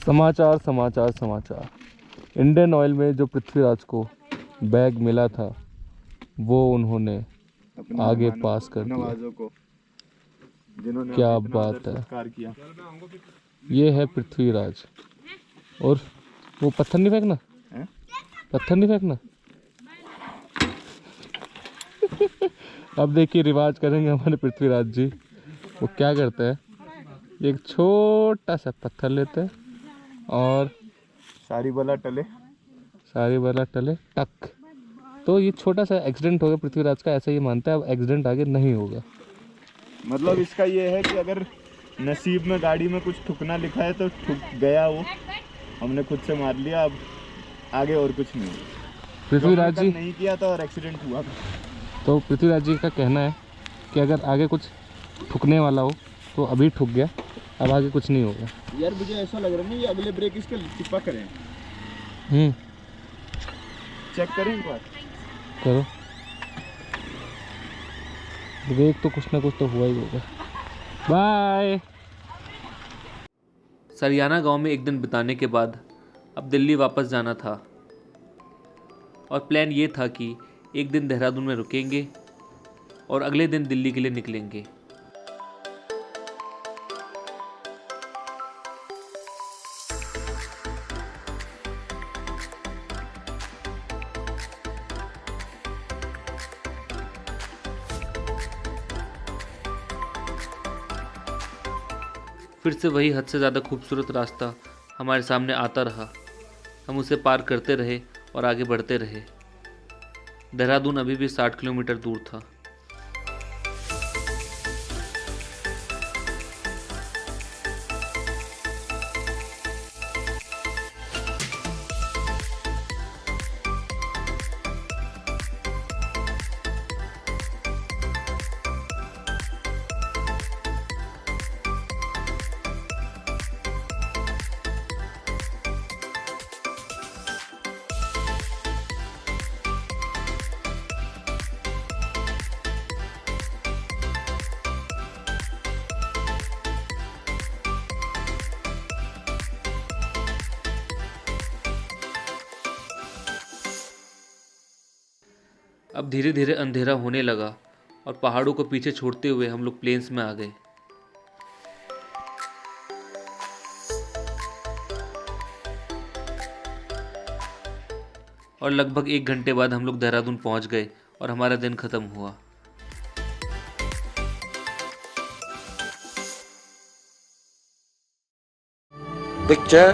समाचार समाचार समाचार। इंडियन ऑयल में जो पृथ्वीराज को बैग मिला था वो उन्होंने आगे पास कर दिया। को जिन्होंने क्या बात है, किया। ये है पृथ्वीराज। और वो पत्थर नहीं फेंकना, पत्थर नहीं फेंकना। अब देखिए रिवाज करेंगे हमारे पृथ्वीराज जी। वो क्या करते हैं, एक छोटा सा पत्थर लेते हैं और सारी बला टले टक। तो ये छोटा सा एक्सीडेंट हो गया पृथ्वीराज का, ऐसा ये मानता है। अब एक्सीडेंट आगे नहीं होगा। मतलब इसका ये है कि अगर नसीब में गाड़ी में कुछ ठुकना लिखा है तो ठुक गया, वो हमने खुद से मार लिया। अब आगे और कुछ नहीं। पृथ्वीराज जी नहीं किया था और एक्सीडेंट हुआ था। तो पृथ्वीराज जी का कहना है कि अगर आगे कुछ ठुकने वाला हो तो अभी ठुक गया, अब आगे कुछ नहीं होगा। यार मुझे ऐसा लग रहा है ये अगले ब्रेक इसके टिप्पा करें। चेक करें एक बार। करो, ब्रेक तो कुछ ना कुछ तो हुआ ही होगा। बाय। सरियाना गांव में एक दिन बिताने के बाद अब दिल्ली वापस जाना था और प्लान ये था कि एक दिन देहरादून में रुकेंगे और अगले दिन दिल्ली के लिए निकलेंगे। फिर से वही हद से ज़्यादा खूबसूरत रास्ता हमारे सामने आता रहा। हम उसे पार करते रहे और आगे बढ़ते रहे। देहरादून अभी भी 60 किलोमीटर दूर था। अब धीरे धीरे अंधेरा होने लगा और पहाड़ों को पीछे छोड़ते हुए हम लोग प्लेन्स में आ गए। और लगभग 1 घंटे बाद हम लोग देहरादून पहुंच गए और हमारा दिन खत्म हुआ। पिक्चर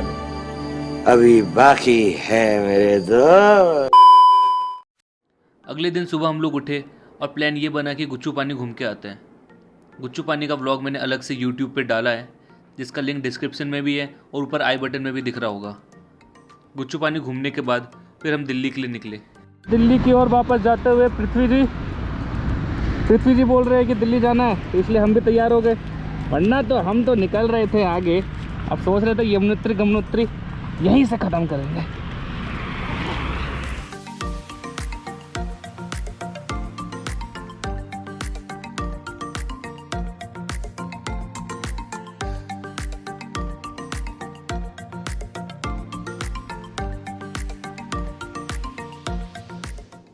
अभी बाकी है मेरे दोस्त। अगले दिन सुबह हम लोग उठे और प्लान ये बना कि गुच्चू पानी घूम के आते हैं। गुच्चू पानी का व्लॉग मैंने अलग से यूट्यूब पे डाला है, जिसका लिंक डिस्क्रिप्शन में भी है और ऊपर आई बटन में भी दिख रहा होगा। गुच्चू पानी घूमने के बाद फिर हम दिल्ली के लिए निकले। दिल्ली की ओर वापस जाते हुए पृथ्वी जी बोल रहे हैं कि दिल्ली जाना है, तो इसलिए हम भी तैयार हो गए। वरना तो हम तो निकल रहे थे आगे, अब सोच रहे थे यमुनोत्री गमनोत्री यहीं से ख़त्म करेंगे।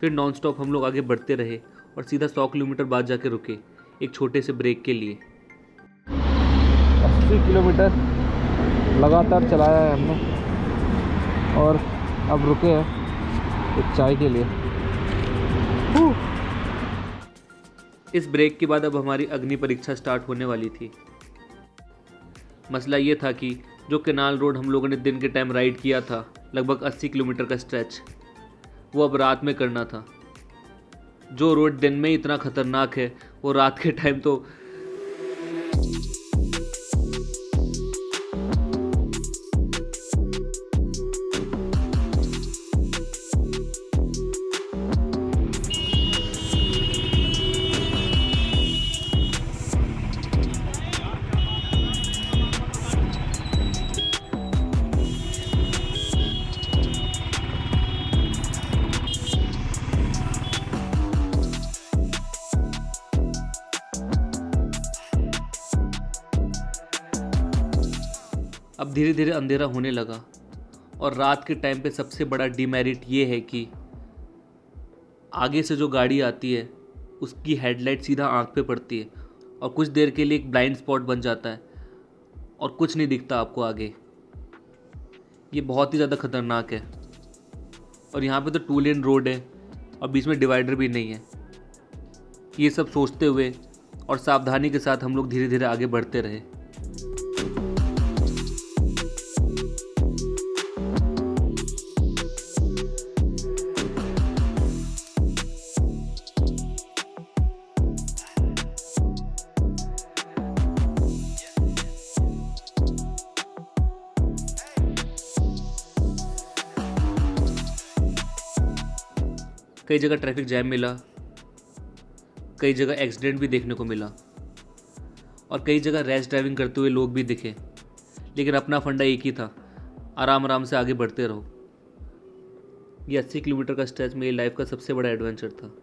फिर नॉनस्टॉप हम लोग आगे बढ़ते रहे और सीधा 100 किलोमीटर बाद जाके रुके एक छोटे से ब्रेक के लिए। 80 किलोमीटर लगातार चलाया है हमने और अब रुके हैं एक चाय के लिए। इस ब्रेक के बाद अब हमारी अग्नि परीक्षा स्टार्ट होने वाली थी। मसला ये था कि जो केनाल रोड हम लोगों ने दिन के टाइम राइड किया था, लगभग 80 किलोमीटर का स्ट्रेच, वो अब रात में करना था। जो रोड दिन में ही इतना खतरनाक है, वो रात के टाइम तो धीरे धीरे अंधेरा होने लगा और रात के टाइम पे सबसे बड़ा डिमेरिट ये है कि आगे से जो गाड़ी आती है उसकी हेडलाइट सीधा आँख पे पड़ती है और कुछ देर के लिए एक ब्लाइंड स्पॉट बन जाता है और कुछ नहीं दिखता आपको आगे। ये बहुत ही ज़्यादा ख़तरनाक है और यहाँ पे तो 2 लेन रोड है और बीच में डिवाइडर भी नहीं है। ये सब सोचते हुए और सावधानी के साथ हम लोग धीरे धीरे आगे बढ़ते रहे। कई जगह ट्रैफिक जैम मिला, कई जगह एक्सीडेंट भी देखने को मिला और कई जगह रैश ड्राइविंग करते हुए लोग भी दिखे, लेकिन अपना फंडा एक ही था, आराम आराम से आगे बढ़ते रहो। ये 80 किलोमीटर का स्ट्रेच मेरी लाइफ का सबसे बड़ा एडवेंचर था।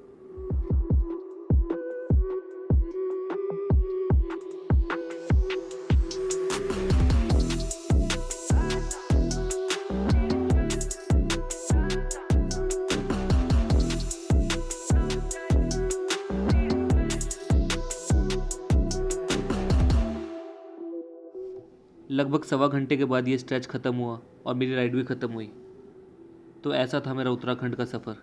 लगभग 1.25 घंटे के बाद ये स्ट्रेच ख़त्म हुआ और मेरी राइड भी ख़त्म हुई। तो ऐसा था मेरा उत्तराखंड का सफ़र।